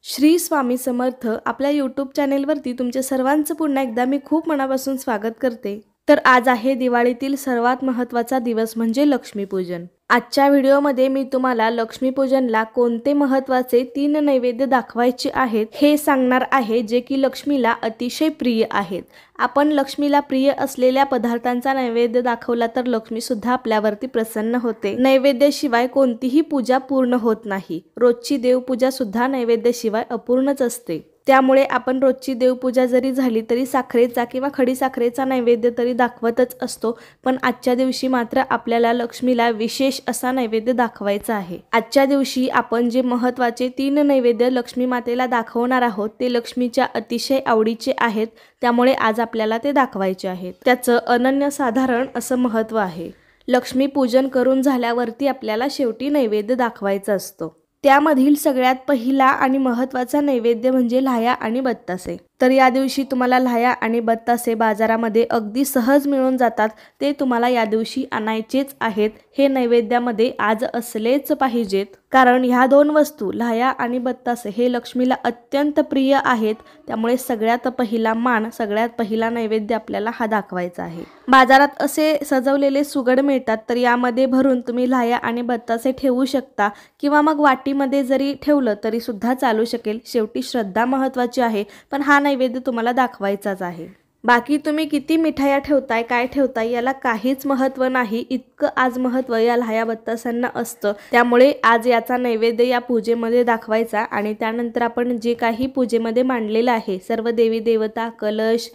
श्री स्वामी समर्थ आपल्या यूट्यूब चॅनेलवरती तुमच्या सर्वांचं पुन्हा एकदा मी खूप मनापासून स्वागत करते। तर आज आहे दिवाळीतील सर्वात महत्त्वाचा दिवस म्हणजे लक्ष्मीपूजन। आजच्या व्हिडिओमध्ये मी तुम्हाला लक्ष्मीपूजनला कोणते महत्त्वाचे 3 नैवेद्य दाखवायचे आहेत हे सांगणार आहे, जे की लक्ष्मीला अतिशय प्रिय आहेत। आपण लक्ष्मीला प्रिय असलेल्या पदार्थांचा नैवेद्य दाखवला तर लक्ष्मी सुद्धा आपल्यावरती प्रसन्न होते। नैवेद्याशिवाय कोणतीही पूजा पूर्ण होत नाही। रोजची देवपूजा सुद्धा नैवेद्याशिवाय अपूर्णच असते। त्यामुळे आपण रोजची देवपूजा जरी झाली तरी साखरेचा किंवा खडी साखरेचा नैवेद्य तरी दाखवतच असतो, पण आजच्या दिवशी मात्र आपल्याला लक्ष्मीला विशेष असा नैवेद्य दाखवायचा आहे। आजच्या दिवशी आपण जे महत्त्वाचे 3 नैवेद्य लक्ष्मी मातेला दाखवणार आहोत ते लक्ष्मीच्या अतिशय आवडीचे आहेत, त्यामुळे आज आपल्याला ते दाखवायचे आहेत। त्याचं अनन्यसाधारण असं महत्त्व आहे। लक्ष्मी पूजन करून झाल्यावरती आपल्याला शेवटी नैवेद्य दाखवायचा असतो। त्यामधील सगळ्यात पहिला आणि महत्त्वाचा नैवेद्य म्हणजे लाह्या आणि बत्तासे। तर या दिवशी तुम्हाला लाह्या आणि बत्तासे बाजारामध्ये अगदी सहज मिळून जातात, ते तुम्हाला या दिवशी आणायचेच आहेत। हे नैवेद्यामध्ये आज असलेच पाहिजेत, कारण ह्या 2 वस्तू लाह्या आणि बत्तासे हे लक्ष्मीला अत्यंत प्रिय आहेत। त्यामुळे सगळ्यात पहिला मान, सगळ्यात पहिला नैवेद्य आपल्याला हा दाखवायचा आहे। बाजारात असे सजवलेले सुगड मिळतात, तर यामध्ये भरून तुम्ही लाह्या आणि बत्तासे ठेवू शकता किंवा मग वाटीमध्ये जरी ठेवलं तरी सुद्धा चालू शकेल। शेवटी श्रद्धा महत्त्वाची आहे, पण हा नैवेद्य तुम्हाला दाखवायचाच आहे। बाकी तुम्ही किती मिठाया ठेवताय, काय ठेवताय याला काहीच महत्त्व नाही, इतकं आज महत्त्व या लाह्या बत्तासांना असतं। त्यामुळे आज याचा नैवेद्य या पूजेमध्ये दाखवायचा आणि त्यानंतर आपण जे काही पूजेमध्ये मांडलेलं आहे सर्व देवी देवता, कलश,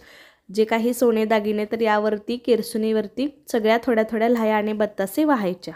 जे काही सोने दागिने, तर यावरती केरसुनीवरती सगळ्या थोड्या थोड्या लाह्या आणि बत्तासे वाहायच्या।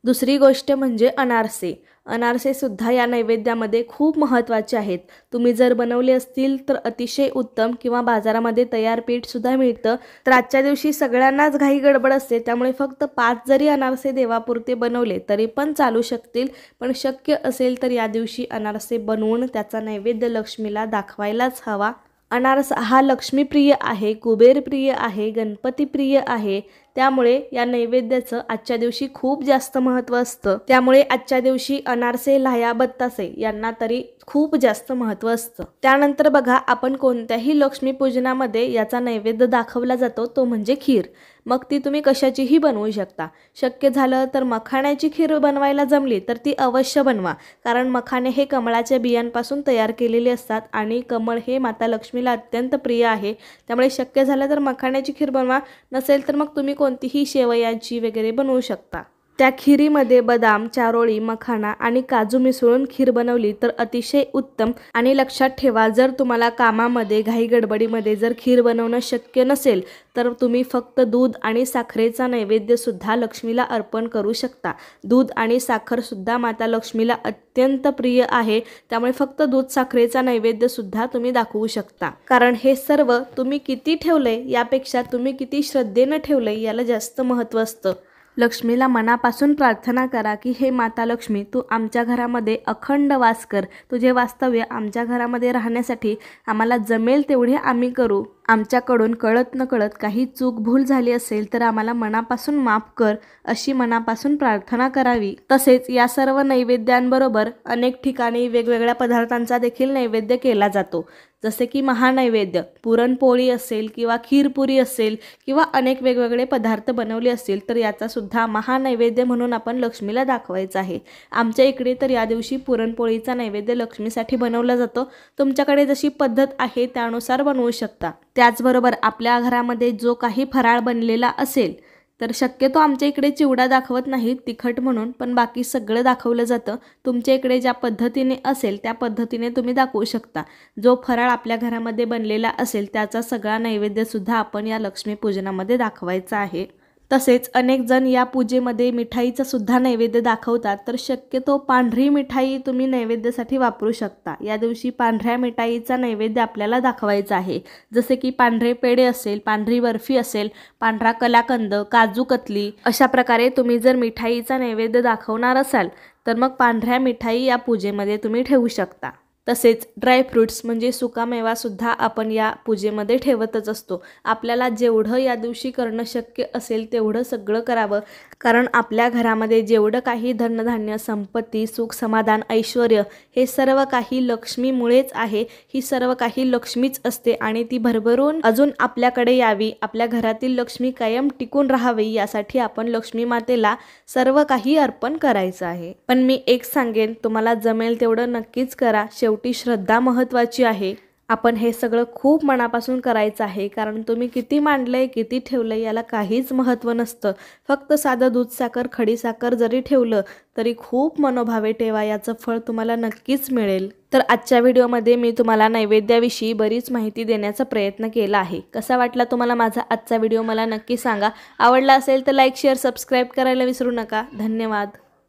दुसरी गोष्ट म्हणजे अनारसे। अनारसे सुद्धा या नैवेद्यामध्ये खूप महत्त्वाचे आहेत। तुम्ही जर बनवले असतील तर अतिशय उत्तम, किंवा बाजारामध्ये तयार पीठ सुद्धा मिळतं। तर आजच्या दिवशी सगळ्यांनाच घाई गडबड असते, त्यामुळे फक्त 5 जरी अनारसे देवापुरते बनवले तरी पण चालू शकतील। पण शक्य असेल तर या दिवशी अनारसे बनवून त्याचा नैवेद्य लक्ष्मीला दाखवायलाच हवा। अनारसा हा लक्ष्मीप्रिय आहे, कुबेरप्रिय आहे, गणपतीप्रिय आहे। त्यामुळे या नैवेद्याचं आजच्या दिवशी खूप जास्त महत्त्व असतं। त्यामुळे आजच्या दिवशी अनारसे, लाह्या, बत्तासे यांना तरी खूप जास्त महत्त्व असतं। त्यानंतर बघा, आपण कोणत्याही लक्ष्मीपूजनामध्ये याचा नैवेद्य दाखवला जातो तो म्हणजे खीर। मग ती तुम्ही कशाचीही बनवू शकता। शक्य झालं तर मखाण्याची खीर बनवायला जमली तर ती अवश्य बनवा, कारण मखाणे हे कमळाच्या बियांपासून तयार केलेले असतात आणि कमळ हे माता लक्ष्मीला अत्यंत प्रिय आहे। त्यामुळे शक्य झालं तर मखाण्याची खीर बनवा, नसेल तर मग तुम्ही कोणतीही शेवयांची वगैरे बनवू शकता। त्या खिरीमध्ये बदाम, चारोळी, मखाना आणि काजू मिसळून खीर बनवली तर अतिशय उत्तम। आणि लक्षात ठेवा, जर तुम्हाला कामामध्ये घाई गडबडीमध्ये जर खीर बनवणं शक्य नसेल तर तुम्ही फक्त दूध आणि साखरेचा नैवेद्य सुद्धा लक्ष्मीला अर्पण करू शकता। दूध आणि साखर सुद्धा माता लक्ष्मीला अत्यंत प्रिय आहे, त्यामुळे फक्त दूध साखरेचा नैवेद्य सुद्धा तुम्ही दाखवू शकता। कारण हे सर्व तुम्ही किती ठेवलंय यापेक्षा तुम्ही किती श्रद्धेनं ठेवलंय याला जास्त महत्त्व असतं। लक्ष्मीला मनापासून प्रार्थना करा की हे माता लक्ष्मी, तू आमच्या घरामध्ये अखंड वास कर। तुझे वास्तव्य आमच्या घरामध्ये राहण्यासाठी आम्हाला जमेल तेवढे आम्ही करू। आमच्याकडून कळत नकळत काही चूक भूल झाली असेल तर आम्हाला मनापासून माफ कर, अशी मनापासून प्रार्थना करावी। तसेच या सर्व नैवेद्यांबरोबर अनेक ठिकाणी वेगवेगळ्या पदार्थांचा देखील नैवेद्य केला जातो, जसे की महानैवेद्य पुरणपोळी असेल किंवा खीरपुरी असेल किंवा अनेक वेगवेगळे पदार्थ बनवले असतील तर याचा सुद्धा महानैवेद्य म्हणून आपण लक्ष्मीला दाखवायचा आहे। आमच्या इकडे तर या दिवशी पुरणपोळीचा नैवेद्य लक्ष्मीसाठी बनवला जातो। तुमच्याकडे जशी पद्धत आहे त्यानुसार बनवू शकता। त्याचबरोबर आपल्या घरामध्ये जो काही फराळ बनलेला असेल, तर शक्यतो आमच्या इकडे चिवडा दाखवत नाहीत तिखट म्हणून, पण बाकी सगळं दाखवलं जातं। तुमच्या इकडे ज्या पद्धतीने असेल त्या पद्धतीने तुम्ही दाखवू शकता। जो फराळ आपल्या घरामध्ये बनलेला असेल त्याचा सगळा नैवेद्य सुद्धा आपण या लक्ष्मी पूजनामध्ये दाखवायचा आहे। तसेच अनेक जण या पूजेमध्ये मिठाईचा सुद्धा नैवेद्य दाखवतात, तर शक्यतो पांढरी मिठाई तुम्ही नैवेद्यासाठी वापरू शकता। या दिवशी पांढऱ्या मिठाईचा नैवेद्य आपल्याला दाखवायचा आहे, जसे की पांढरे पेढे असेल, पांढरी बर्फी असेल, पांढरा कलाकंद, काजू कतली, अशा प्रकारे तुम्ही जर मिठाईचा नैवेद्य दाखवणार असाल तर मग पांढऱ्या मिठाई या पूजेमध्ये तुम्ही ठेवू शकता। तसेच ड्रायफ्रुट्स म्हणजे सुकामेवासुद्धा आपण या पूजेमध्ये ठेवतच असतो. आपल्याला जेवढं या दिवशी करणं शक्य असेल तेवढं सगळं करावं, कारण आपल्या घरामध्ये जेवढं काही धनधान्य, संपत्ती, सुख, समाधान, ऐश्वर्य हे सर्व काही लक्ष्मीमुळेच आहे. ही सर्व काही लक्ष्मीच असते आणि ती भरभरून अजून आपल्याकडे यावी, आपल्या घरातील लक्ष्मी कायम टिकून राहावी यासाठी आपण लक्ष्मी मातेला सर्व काही अर्पण करायचं आहे. पण मी एक सांगेन, तुम्हाला जमेल तेवढं नक्कीच करा. शेवटी श्रद्धा महत्त्वाची आहे. आपण हे सगळं खूप मनापासून करायचं आहे, कारण तुम्ही किती मांडलंय, किती ठेवलंय याला काहीच महत्त्व नसतं. फक्त साधं दूध, साखर, खडीसाखर जरी ठेवलं तरी खूप मनोभावे ठेवा, याचं फळ तुम्हाला नक्कीच मिळेल. तर आजच्या व्हिडिओमध्ये मी तुम्हाला नैवेद्याविषयी बरीच माहिती देण्याचा प्रयत्न केला आहे. कसा वाटला तुम्हाला माझा आजचा व्हिडिओ मला नक्की सांगा. आवडला असेल तर लाईक, शेअर, सबस्क्राईब करायला विसरू नका. धन्यवाद.